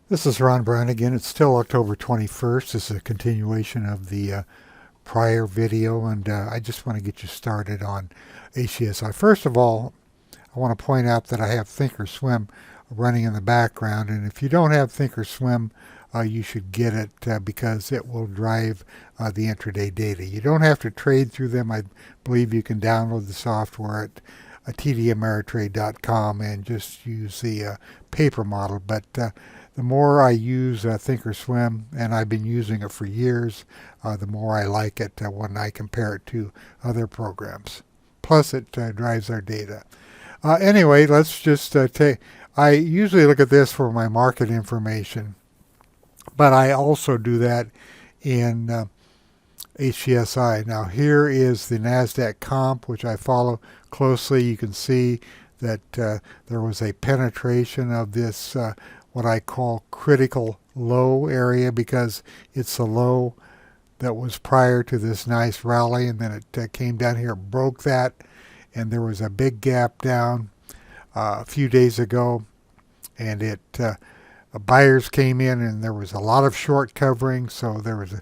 This is Ron Brown again. It's still October 21st. This is a continuation of the prior video, and I just want to get you started on HGSI. First of all, I want to point out that I have thinkorswim running in the background, and if you don't have thinkorswim, you should get it because it will drive the intraday data. You don't have to trade through them. I believe you can download the software at tdameritrade.com and just use the paper model, but the more I use thinkorswim, and I've been using it for years, the more I like it when I compare it to other programs. Plus, it drives our data. Anyway, let's just take. I usually look at this for my market information, but I also do that in HGSI. Now, here is the NASDAQ comp, which I follow closely. You can see that there was a penetration of this what I call critical low area, because it's a low that was prior to this nice rally, and then it came down here, broke that, and there was a big gap down a few days ago, and buyers came in, and there was a lot of short covering, so there was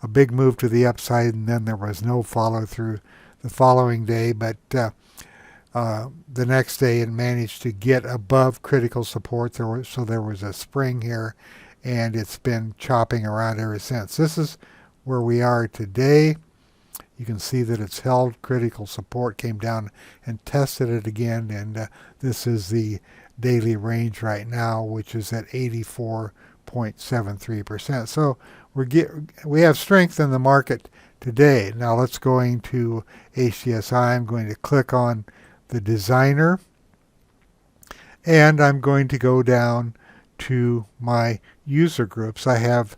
a big move to the upside, and then there was no follow through the following day, but the next day it managed to get above critical support. So there was a spring here, and it's been chopping around ever since. This is where we are today. You can see that it's held critical support, came down and tested it again, and this is the daily range right now, which is at 84.73%. So we have strength in the market today. Now let's go into HGSI. I'm going to click on the designer, and I'm going to go down to my user groups. I have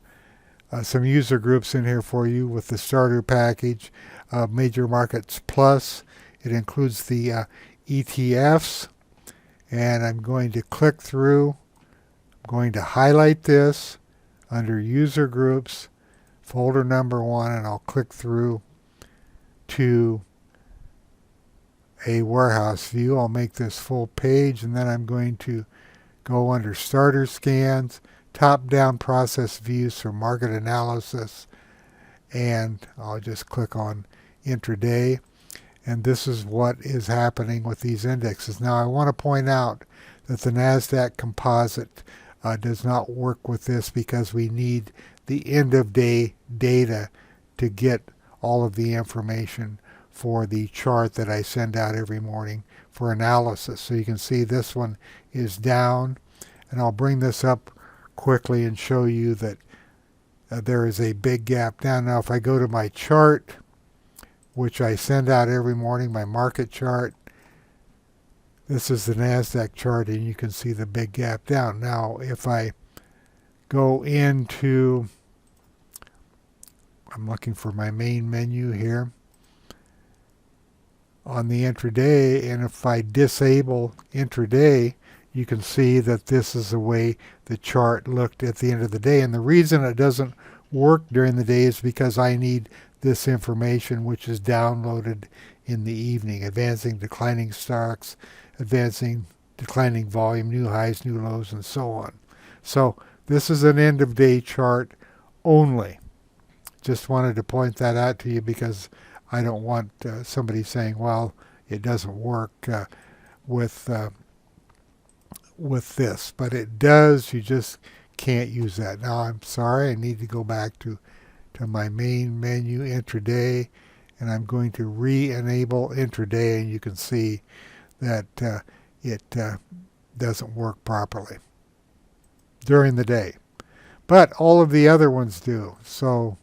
some user groups in here for you with the starter package, Major Markets Plus. It includes the ETFs, and I'm going to click through. I'm going to highlight this under user groups, folder number 1, and I'll click through to a warehouse view. I'll make this full page, and then I'm going to go under starter scans, top-down process views for market analysis, and I'll just click on intraday, and this is what is happening with these indexes. Now I want to point out that the NASDAQ composite does not work with this because we need the end of day data to get all of the information for the chart that I send out every morning for analysis. So you can see this one is down, and I'll bring this up quickly and show you that there is a big gap down. Now if I go to my chart, which I send out every morning, my market chart, this is the NASDAQ chart, and you can see the big gap down. Now if I go into, I'm looking for my main menu here on the intraday, and if I disable intraday, you can see that this is the way the chart looked at the end of the day. And the reason it doesn't work during the day is because I need this information, which is downloaded in the evening. Advancing declining stocks, advancing declining volume, new highs, new lows, and so on. So this is an end of day chart only. Just wanted to point that out to you because I don't want somebody saying, well, it doesn't work with this, but it does. You just can't use that. Now I'm sorry, I need to go back to my main menu, intraday, and I'm going to re-enable intraday, and you can see that it doesn't work properly during the day, but all of the other ones do. So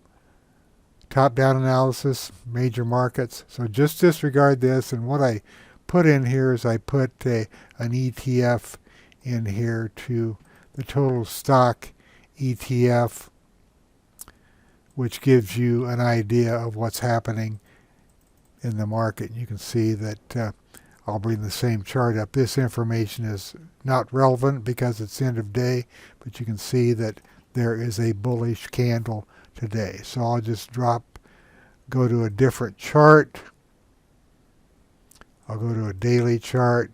top-down analysis, major markets. So just disregard this, and what I put in here is I put an ETF in here to the total stock ETF, which gives you an idea of what's happening in the market. You can see that I'll bring the same chart up. This information is not relevant because it's end of day, but you can see that there is a bullish candle today. So I'll just go to a different chart. I'll go to a daily chart,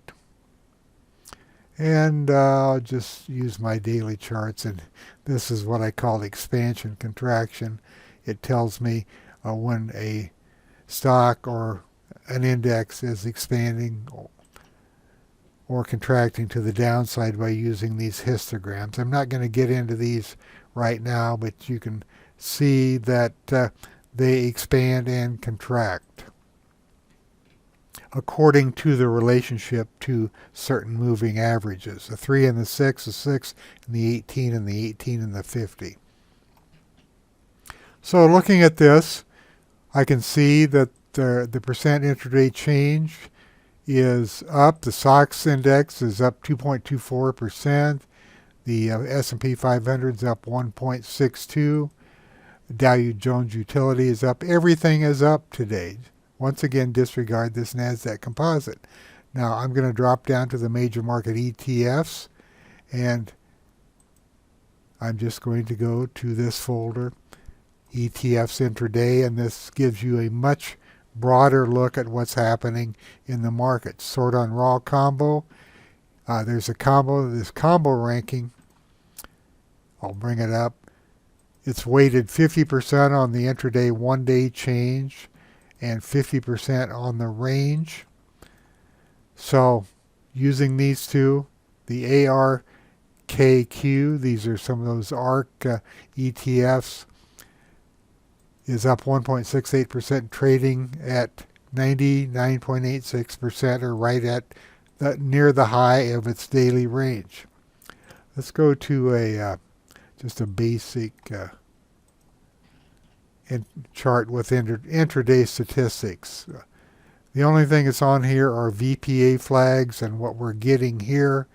And I'll just use my daily charts, and this is what I call expansion contraction. It tells me when a stock or an index is expanding or contracting to the downside by using these histograms. I'm not going to get into these right now, but you can see that they expand and contract according to the relationship to certain moving averages. The 3 and the 6, the 6 and the 18, and the 18 and the 50. So looking at this, I can see that the percent intraday change is up. The SOX index is up 2.24%. The S&P 500 is up 1.62. Dow Jones Utility is up. Everything is up today. Once again, disregard this NASDAQ composite. Now I'm going to drop down to the major market ETFs, and I'm just going to go to this folder, ETFs intraday, and this gives you a much broader look at what's happening in the market. Sort on raw combo. There's a combo, this combo ranking. I'll bring it up. It's weighted 50% on the intraday one-day change and 50% on the range. So using these two, the ARKQ, these are some of those ARK ETFs, is up 1.68%, trading at 99.86%, or right at near the high of its daily range. Let's go to just a basic chart with intraday statistics. The only thing that's on here are VPA flags, and what we're getting here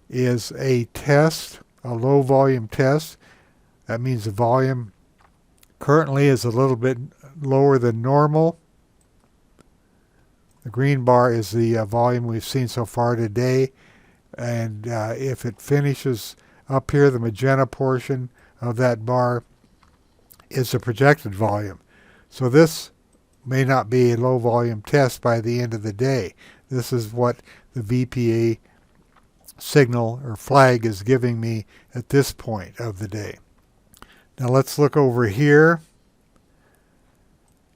is a test, a low volume test. That means the volume currently is a little bit lower than normal. The green bar is the volume we've seen so far today, and if it finishes up here, the magenta portion of that bar is the projected volume. So this may not be a low volume test by the end of the day. This is what the VPA signal or flag is giving me at this point of the day. Now let's look over here.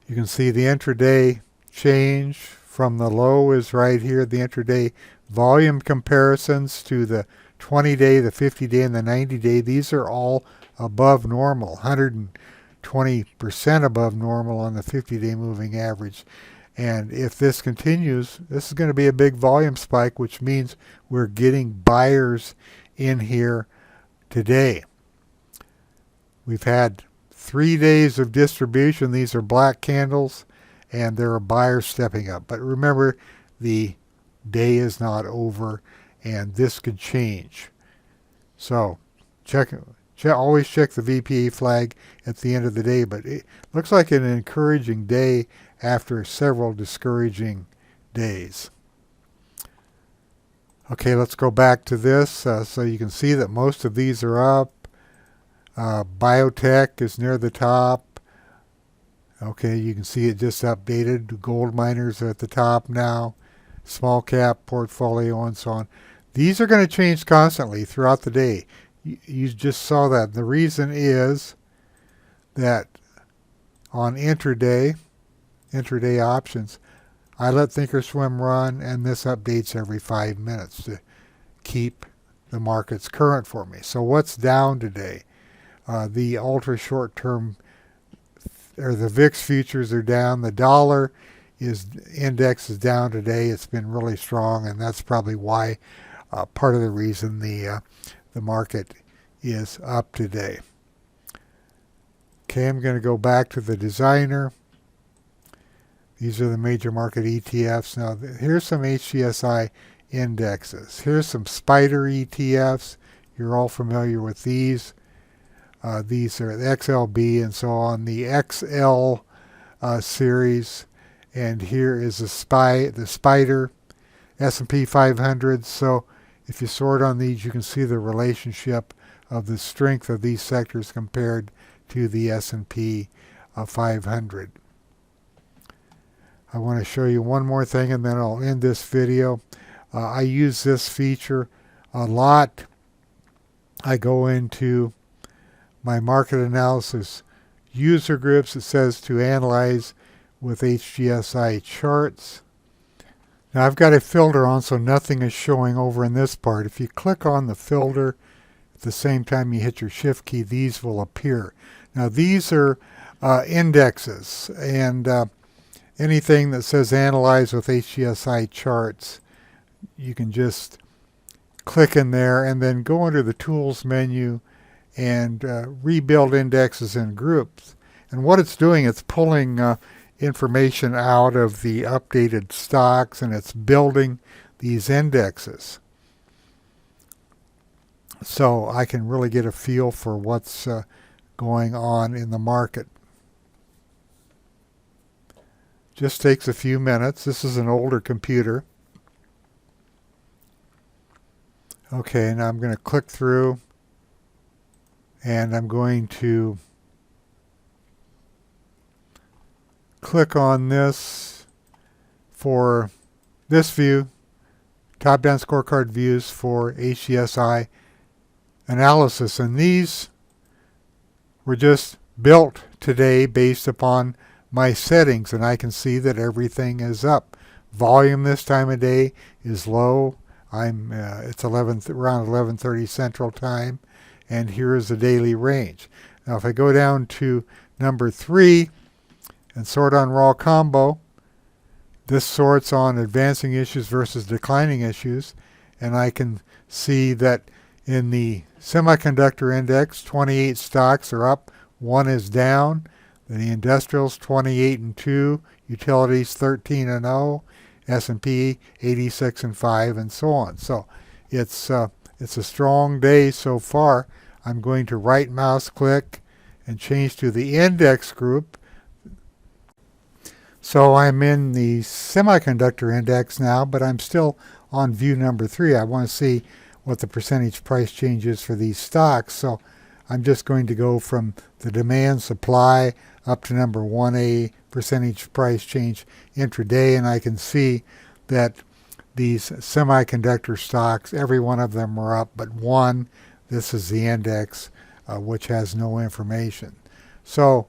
You can see the intraday change from the low is right here. The intraday volume comparisons to the 20-day, the 50-day, and the 90-day. These are all above normal, 120% above normal on the 50-day moving average. And if this continues, this is going to be a big volume spike, which means we're getting buyers in here today. We've had 3 days of distribution. These are black candles, and there are buyers stepping up. But remember, the day is not over, and this could change. So always check the VPA flag at the end of the day, but it looks like an encouraging day after several discouraging days. Okay, let's go back to this so you can see that most of these are up. Biotech is near the top. Okay, you can see it just updated. Gold miners are at the top now. Small cap portfolio and so on. These are going to change constantly throughout the day. You just saw that. The reason is that on intraday options, I let Thinkorswim run, and this updates every 5 minutes to keep the markets current for me. So what's down today? The ultra short term, or the VIX futures are down. The dollar index is down today. It's been really strong, and that's probably why part of the reason the market is up today. Okay, I'm going to go back to the designer. These are the major market ETFs. Now, here's some HGSI indexes. Here's some spider ETFs. You're all familiar with these. These are the XLB and so on. The XL series. And here is the spider S&P 500. So if you sort on these, you can see the relationship of the strength of these sectors compared to the S&P 500. I want to show you one more thing, and then I'll end this video. I use this feature a lot. I go into my market analysis user groups. It says to analyze with HGSI charts. Now I've got a filter on so nothing is showing over in this part. If you click on the filter at the same time you hit your shift key, these will appear. Now these are indexes, and anything that says analyze with HGSI charts, you can just click in there and then go under the tools menu and rebuild indexes and groups. And what it's doing, it's pulling information out of the updated stocks and it's building these indexes. So I can really get a feel for what's going on in the market. Just takes a few minutes. This is an older computer. Okay, now I'm going to click through and I'm going to click on this for this view, top-down scorecard views for HGSI analysis. And these were just built today based upon my settings, and I can see that everything is up. Volume this time of day is low. It's around 11:30 Central Time, and here is the daily range. Now if I go down to number 3 and sort on raw combo, this sorts on advancing issues versus declining issues, and I can see that in the semiconductor index 28 stocks are up, 1 is down. The industrials 28 and 2, utilities 13 and 0, S&P 86 and 5, and so on. So it's a strong day so far. I'm going to right mouse click and change to the index group. So I'm in the semiconductor index now, but I'm still on view number 3. I want to see what the percentage price change is for these stocks. So I'm just going to go from the demand supply up to number 1A, percentage price change intraday, and I can see that these semiconductor stocks, every one of them are up but one. This is the index, which has no information. So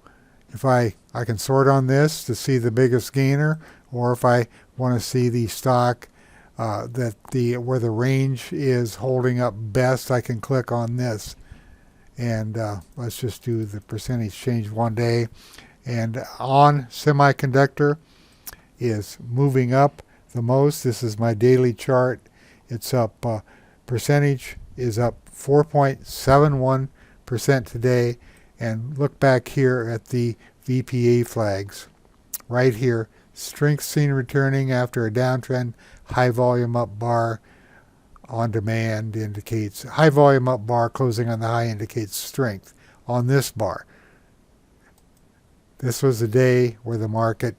if I can sort on this to see the biggest gainer, or if I want to see the stock where the range is holding up best, I can click on this. And let's just do the percentage change one day. And on semiconductor is moving up the most. This is my daily chart. It's up, percentage is up 4.71% today. And look back here at the VPA flags. Right here, strength seen returning after a downtrend, high volume up bar on demand indicates, high volume up bar closing on the high indicates strength on this bar. This was the day where the market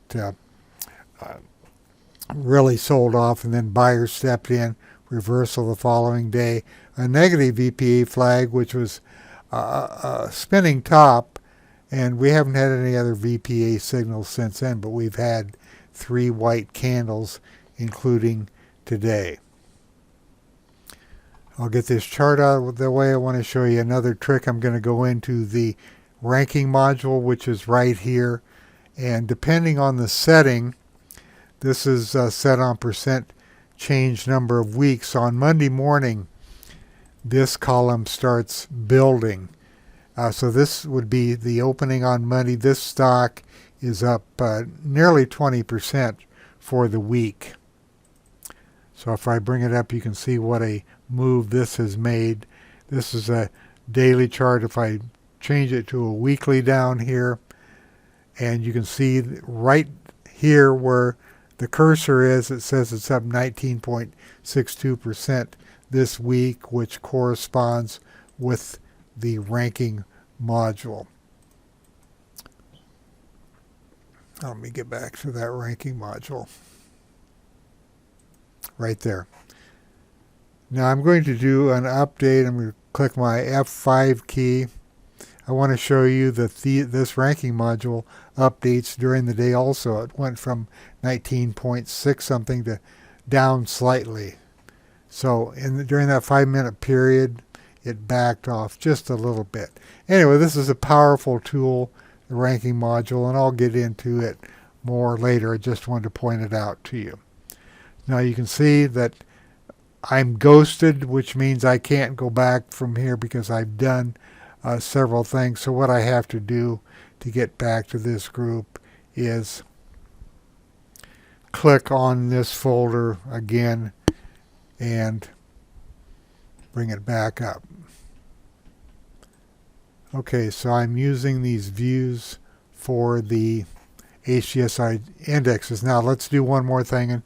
really sold off, and then buyers stepped in, reversal the following day. A negative VPA flag, which was a spinning top, and we haven't had any other VPA signals since then, but we've had 3 white candles, including today. I'll get this chart out of the way. I want to show you another trick. I'm going to go into the ranking module, which is right here, and depending on the setting, this is set on percent change number of weeks. On Monday morning, this column starts building. So this would be the opening on Monday. This stock is up nearly 20% for the week. So if I bring it up, you can see what a move this has made. This is a daily chart. If I change it to a weekly down here, and you can see right here where the cursor is, it says it's up 19.62% this week, which corresponds with the ranking module. Let me get back to that ranking module. Right there. Now I'm going to do an update. I'm going to click my F5 key. I want to show you that this ranking module updates during the day also. It went from 19.6 something to down slightly. So during that 5-minute period, it backed off just a little bit. Anyway, this is a powerful tool, the ranking module, and I'll get into it more later. I just wanted to point it out to you. Now you can see that I'm ghosted, which means I can't go back from here because I've done several things. So what I have to do to get back to this group is click on this folder again and bring it back up. Okay, so I'm using these views for the HGSI indexes. Now let's do one more thing and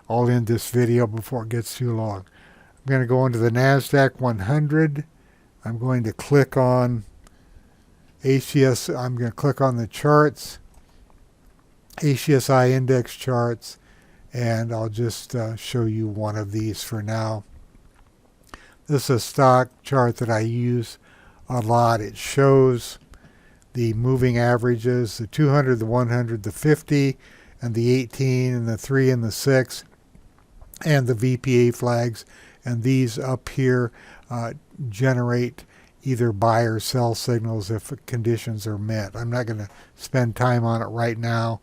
I'll end this video before it gets too long. I'm going to go into the NASDAQ 100. I'm going to click on HGS. I'm going to click on the charts, HGSI index charts, and I'll just show you one of these for now. This is a stock chart that I use a lot. It shows the moving averages, the 200, the 100, the 50, and the 18, and the 3 and the 6, and the VPA flags. And these up here generate either buy or sell signals if conditions are met. I'm not going to spend time on it right now.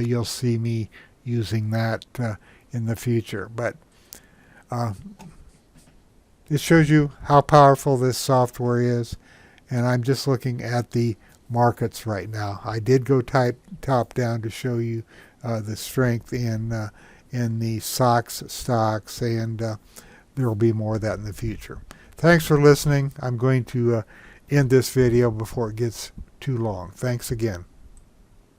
You'll see me using that in the future. But it shows you how powerful this software is. And I'm just looking at the markets right now. I did go top down to show you the strength in the SOX stocks, and there will be more of that in the future. Thanks for listening. I'm going to end this video before it gets too long. Thanks again.